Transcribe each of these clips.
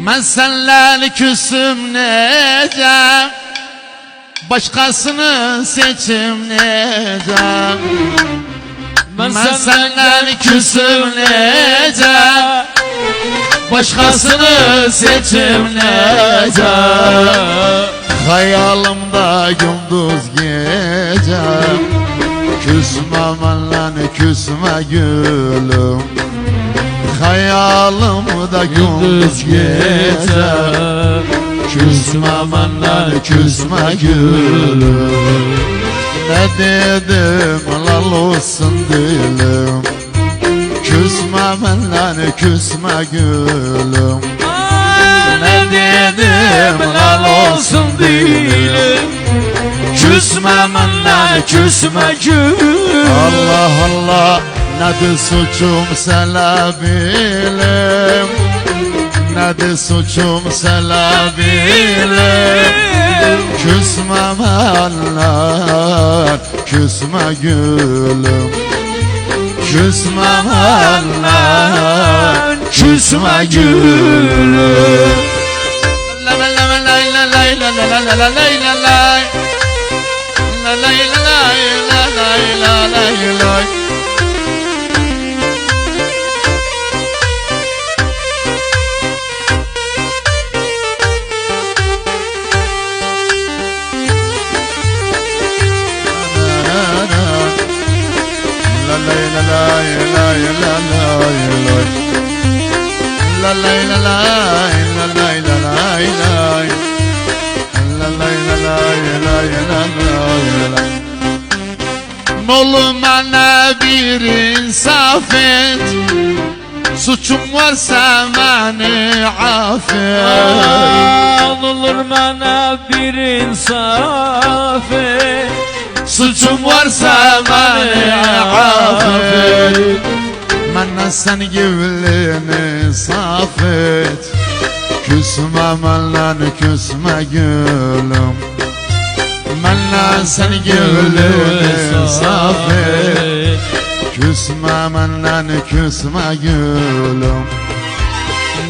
Ben senle küsüm necem, başkasını seçim necem. Ben senle küsüm necem, başkasını seçim necem. Hayalimde gündüz gece, küsme benle küsme gülüm. Hayalimde gündüz gece, küsme benle küsme gülüm. Ne dedim lal olsun dilim, küsme benle küsme gülüm. Ne dedim lal olsun dilim, küsme benle küsme gülüm. Allah Allah, nedir suçum selebilim, nedir suçum selebilim. Küsme benle küsme gülüm, küsme benle küsme gülüm. La la la la la la la la la la la la la la la. Oğlum bana bir insaf et, suçum varsa beni affet. Olur bana bir insaf et, suçum varsa beni affet. Bana sen givlini saf et, küsme benle küsme gülüm. Bana sen givlini saf et, küsme benle küsme gülüm.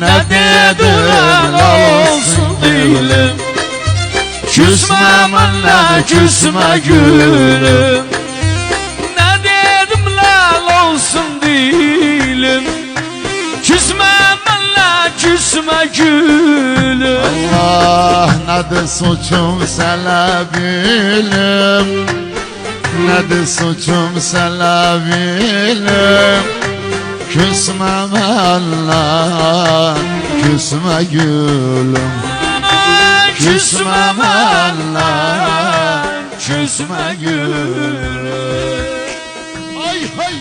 Ne dedim lal olsun dilim, küsme benle küsme gülüm. ne dedim lal olsun dilim, küsme benle küsme gülüm. Allah, nedir suçum selebilim, nedir suçum selebilim. Küsme benle küsme gülüm, küsme benle küsme gülüm. Ay hay.